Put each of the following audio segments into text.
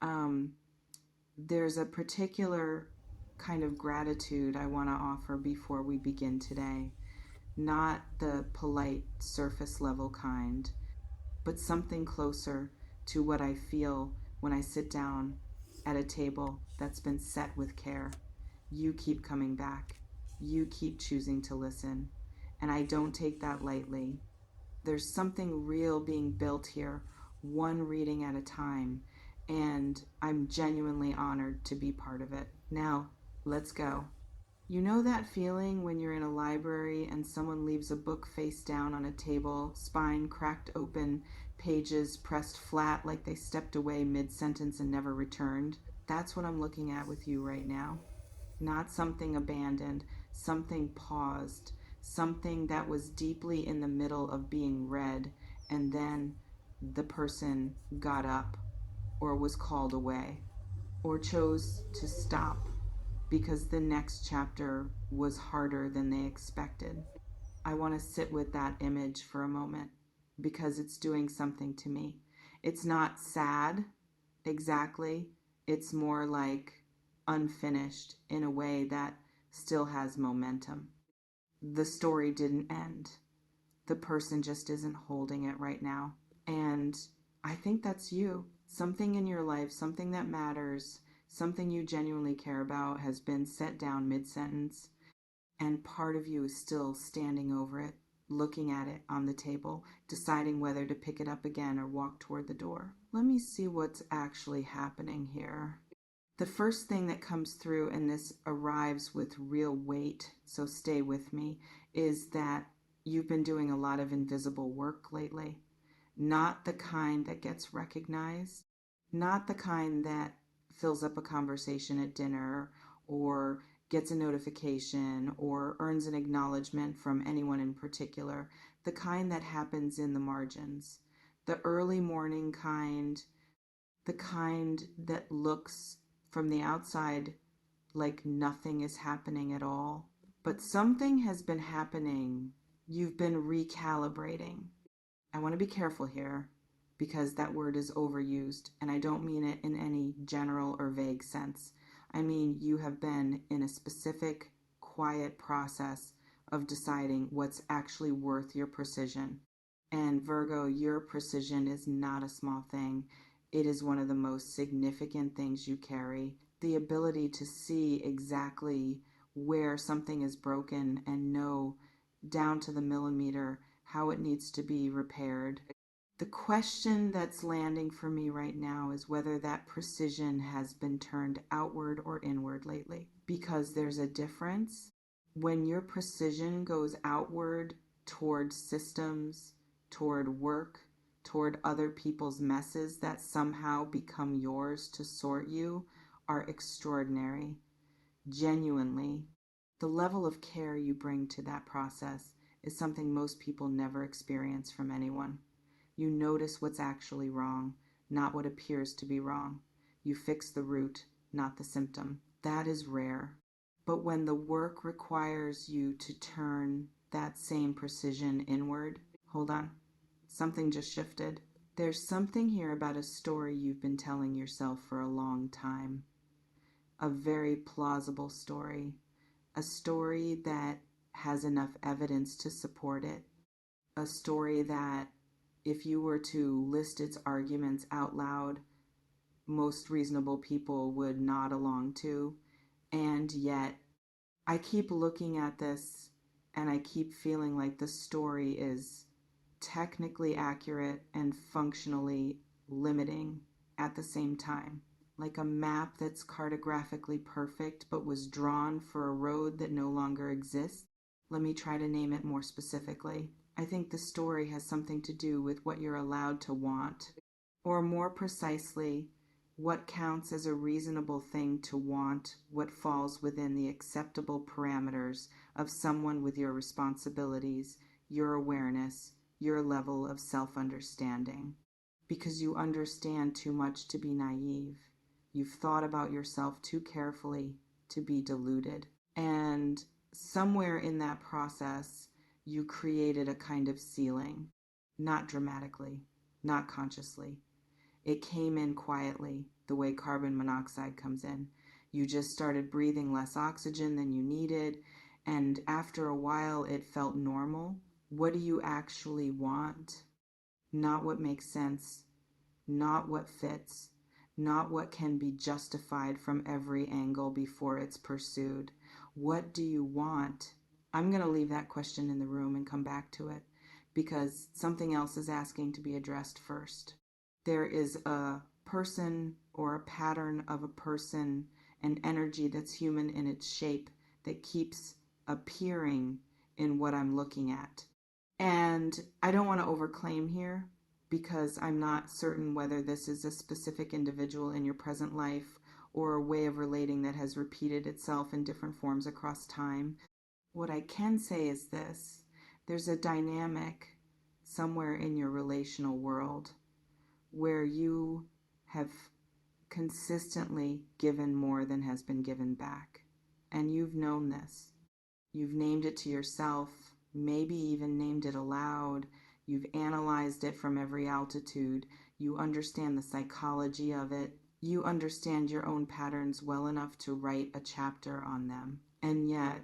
Um, there's a particular kind of gratitude I want to offer before we begin today. Not the polite surface level kind, but something closer to what I feel when I sit down at a table that's been set with care. You keep coming back. You keep choosing to listen. And I don't take that lightly. There's something real being built here, one reading at a time, and I'm genuinely honored to be part of it. Now, let's go. You know that feeling when you're in a library and someone leaves a book face down on a table, spine cracked open, pages pressed flat like they stepped away mid sentence and never returned? That's what I'm looking at with you right now. Not something abandoned, something paused, something that was deeply in the middle of being read, and then the person got up, or was called away, or chose to stop because the next chapter was harder than they expected. I want to sit with that image for a moment because it's doing something to me. It's not sad exactly, it's more like unfinished in a way that still has momentum. The story didn't end. The person just isn't holding it right now. And I think that's you. Something in your life, something that matters, something you genuinely care about has been set down mid sentence, and part of you is still standing over it, looking at it on the table, deciding whether to pick it up again or walk toward the door. Let me see what's actually happening here. The first thing that comes through, and this arrives with real weight, so stay with me, is that you've been doing a lot of invisible work lately. Not the kind that gets recognized, not the kind that fills up a conversation at dinner or gets a notification or earns an acknowledgement from anyone in particular, the kind that happens in the margins, the early morning kind, the kind that looks from the outside like nothing is happening at all. But something has been happening. You've been recalibrating. I want to be careful here because that word is overused, and I don't mean it in any general or vague sense. I mean, you have been in a specific, quiet process of deciding what's actually worth your precision. And Virgo, your precision is not a small thing. It is one of the most significant things you carry. The ability to see exactly where something is broken and know down to the millimeter how it needs to be repaired. The question that's landing for me right now is whether that precision has been turned outward or inward lately. Because there's a difference. When your precision goes outward toward systems, toward work, toward other people's messes that somehow become yours to sort you, are extraordinary. Genuinely, the level of care you bring to that process is something most people never experience from anyone. You notice what's actually wrong, not what appears to be wrong. You fix the root, not the symptom. That is rare. But when the work requires you to turn that same precision inward, hold on, something just shifted. There's something here about a story you've been telling yourself for a long time. A very plausible story. A story that has enough evidence to support it. A story that, if you were to list its arguments out loud, most reasonable people would nod along to. And yet, I keep looking at this and I keep feeling like the story is technically accurate and functionally limiting at the same time. Like a map that's cartographically perfect but was drawn for a road that no longer exists. Let me try to name it more specifically. I think the story has something to do with what you're allowed to want, or more precisely, what counts as a reasonable thing to want, what falls within the acceptable parameters of someone with your responsibilities, your awareness, your level of self-understanding. Because you understand too much to be naive. You've thought about yourself too carefully to be deluded. And somewhere in that process, you created a kind of ceiling, not dramatically, not consciously. It came in quietly, the way carbon monoxide comes in. You just started breathing less oxygen than you needed, and after a while it felt normal. What do you actually want? Not what makes sense, not what fits, not what can be justified from every angle before it's pursued. What do you want? I'm going to leave that question in the room and come back to it because something else is asking to be addressed first. There is a person or a pattern of a person, an energy that's human in its shape that keeps appearing in what I'm looking at. And I don't want to overclaim here because I'm not certain whether this is a specific individual in your present life or a way of relating that has repeated itself in different forms across time. What I can say is this: there's a dynamic somewhere in your relational world where you have consistently given more than has been given back. And you've known this. You've named it to yourself, maybe even named it aloud. You've analyzed it from every altitude. You understand the psychology of it. You understand your own patterns well enough to write a chapter on them. And yet,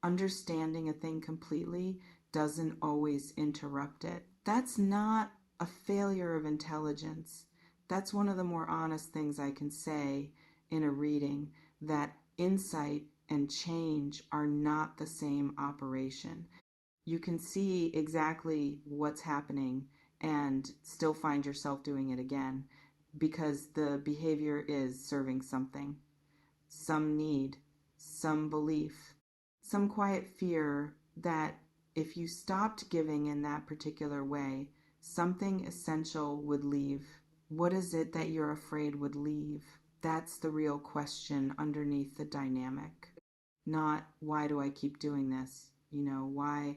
understanding a thing completely doesn't always interrupt it. That's not a failure of intelligence. That's one of the more honest things I can say in a reading, that insight and change are not the same operation. You can see exactly what's happening and still find yourself doing it again because the behavior is serving something, some need, some belief, some quiet fear that if you stopped giving in that particular way, something essential would leave. What is it that you're afraid would leave? That's the real question underneath the dynamic. Not why do I keep doing this? Why,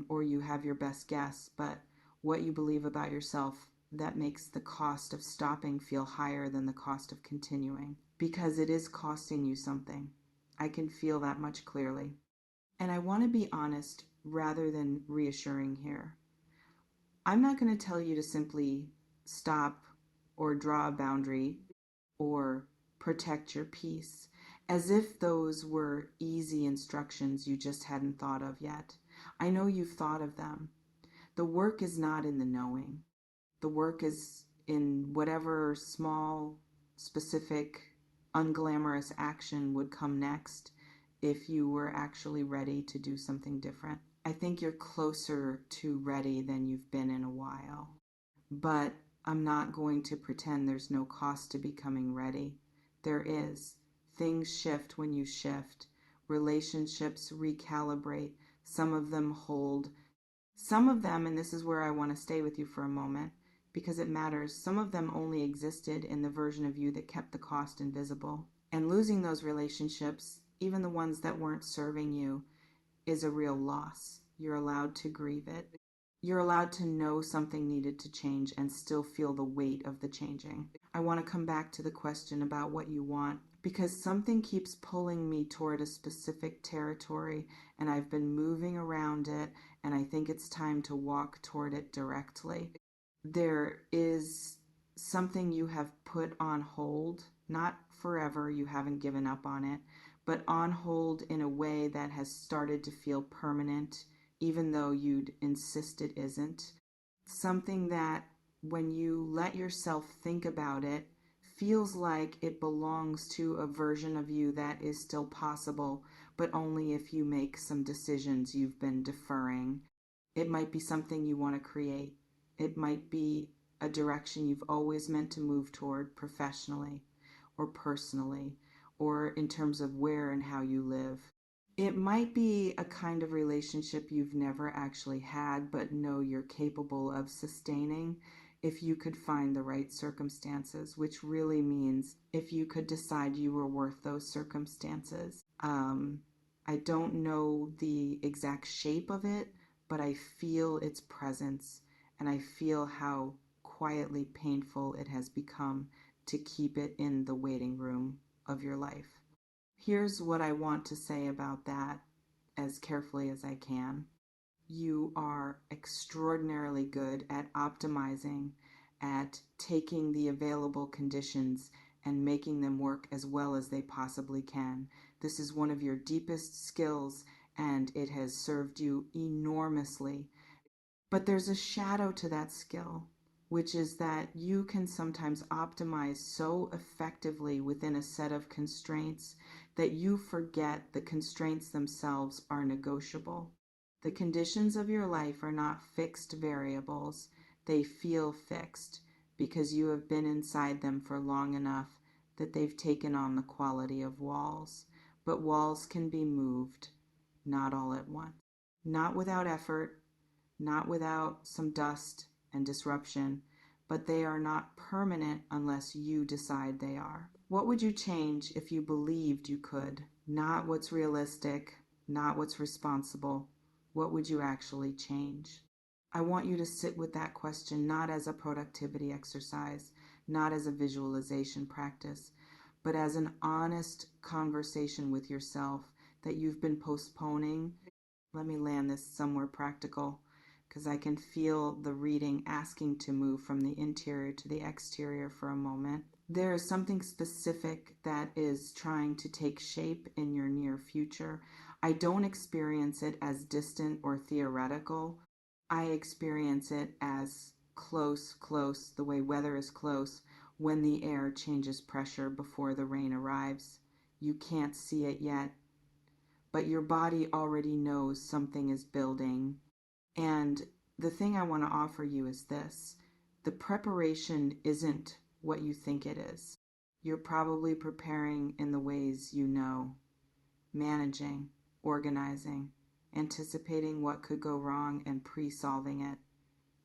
or you have your best guess, but what you believe about yourself that makes the cost of stopping feel higher than the cost of continuing. Because it is costing you something. I can feel that much clearly. And I want to be honest rather than reassuring here. I'm not going to tell you to simply stop or draw a boundary or protect your peace, as if those were easy instructions you just hadn't thought of yet. I know you've thought of them. The work is not in the knowing. The work is in whatever small, specific, unglamorous action would come next if you were actually ready to do something different. I think you're closer to ready than you've been in a while. But I'm not going to pretend there's no cost to becoming ready. There is. Things shift when you shift. Relationships recalibrate. Some of them hold. Some of them, and this is where I want to stay with you for a moment, because it matters, some of them only existed in the version of you that kept the cost invisible. And losing those relationships, even the ones that weren't serving you, is a real loss. You're allowed to grieve it. You're allowed to know something needed to change and still feel the weight of the changing. I want to come back to the question about what you want, because something keeps pulling me toward a specific territory, and I've been moving around it, and I think it's time to walk toward it directly. There is something you have put on hold, not forever, you haven't given up on it, but on hold in a way that has started to feel permanent, even though you'd insist it isn't. Something that, when you let yourself think about it, feels like it belongs to a version of you that is still possible, but only if you make some decisions you've been deferring. It might be something you want to create. It might be a direction you've always meant to move toward professionally or personally, or in terms of where and how you live. It might be a kind of relationship you've never actually had, but know you're capable of sustaining if you could find the right circumstances, which really means if you could decide you were worth those circumstances. I don't know the exact shape of it, but I feel its presence, and I feel how quietly painful it has become to keep it in the waiting room of your life. Here's what I want to say about that as carefully as I can. You are extraordinarily good at optimizing at taking the available conditions and making them work as well as they possibly can. This is one of your deepest skills, and it has served you enormously. But there's a shadow to that skill, which is that you can sometimes optimize so effectively within a set of constraints that you forget the constraints themselves are negotiable. The conditions of your life are not fixed variables, they feel fixed because you have been inside them for long enough that they've taken on the quality of walls. But walls can be moved, not all at once, not without effort, not without some dust and disruption, but they are not permanent unless you decide they are. What would you change if you believed you could? Not what's realistic, not what's responsible. What would you actually change? I want you to sit with that question not as a productivity exercise, not as a visualization practice, but as an honest conversation with yourself that you've been postponing. Let me land this somewhere practical because I can feel the reading asking to move from the interior to the exterior for a moment. There is something specific that is trying to take shape in your near future. I don't experience it as distant or theoretical. I experience it as close, the way weather is close when the air changes pressure before the rain arrives. You can't see it yet, but your body already knows something is building. And the thing I want to offer you is this: the preparation isn't what you think it is. You're probably preparing in the ways you know, managing, organizing, anticipating what could go wrong and pre-solving it,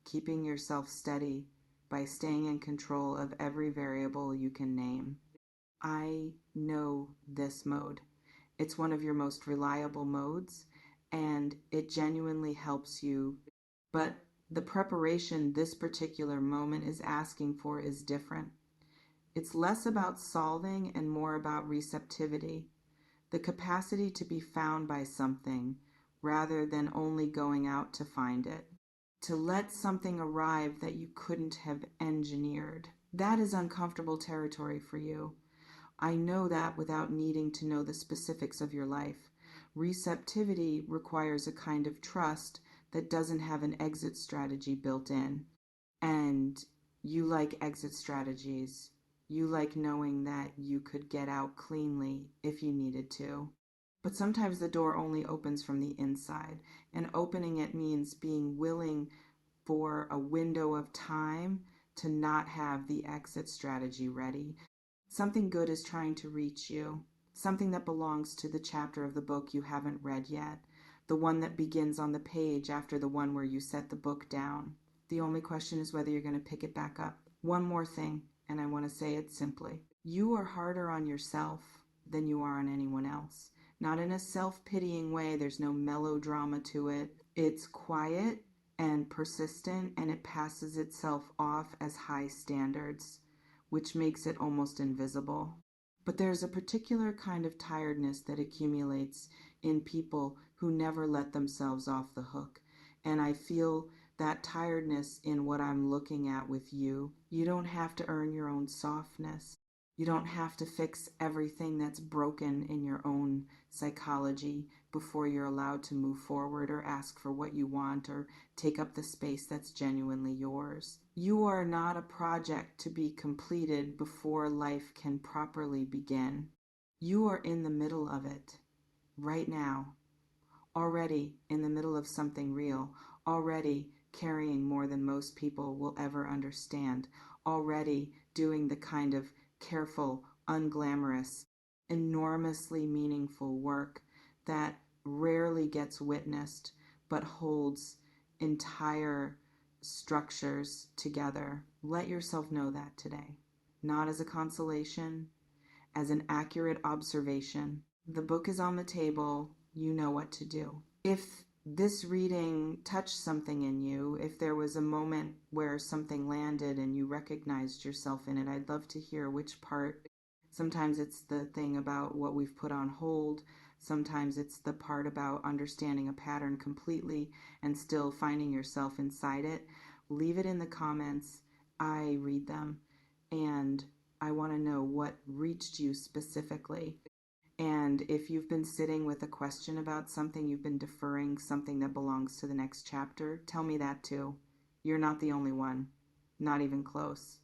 keeping yourself steady by staying in control of every variable you can name. I know this mode. It's one of your most reliable modes, and it genuinely helps you. But the preparation this particular moment is asking for is different. It's less about solving and more about receptivity, the capacity to be found by something rather than only going out to find it, to let something arrive that you couldn't have engineered. That is uncomfortable territory for you. I know that without needing to know the specifics of your life. Receptivity requires a kind of trust that doesn't have an exit strategy built in. And you like exit strategies. You like knowing that you could get out cleanly if you needed to. But sometimes the door only opens from the inside, and opening it means being willing for a window of time to not have the exit strategy ready. Something good is trying to reach you, something that belongs to the chapter of the book you haven't read yet, the one that begins on the page after the one where you set the book down. The only question is whether you're going to pick it back up. One more thing, and I want to say it simply. You are harder on yourself than you are on anyone else. Not in a self-pitying way, there's no melodrama to it. It's quiet and persistent, and it passes itself off as high standards, which makes it almost invisible. But there's a particular kind of tiredness that accumulates in people who never let themselves off the hook. And I feel that tiredness in what I'm looking at with you. You don't have to earn your own softness. You don't have to fix everything that's broken in your own psychology before you're allowed to move forward or ask for what you want or take up the space that's genuinely yours. You are not a project to be completed before life can properly begin. You are in the middle of it, right now, already in the middle of something real, already carrying more than most people will ever understand, already doing the kind of careful, unglamorous, enormously meaningful work that rarely gets witnessed but holds entire structures together. Let yourself know that today. Not as a consolation, as an accurate observation. The book is on the table. You know what to do. If this reading touched something in you, if there was a moment where something landed and you recognized yourself in it, I'd love to hear which part. Sometimes it's the thing about what we've put on hold. Sometimes it's the part about understanding a pattern completely and still finding yourself inside it. Leave it in the comments I read them, and I want to know what reached you specifically. And if you've been sitting with a question about something, you've been deferring something that belongs to the next chapter, tell me that too. You're not the only one, not even close.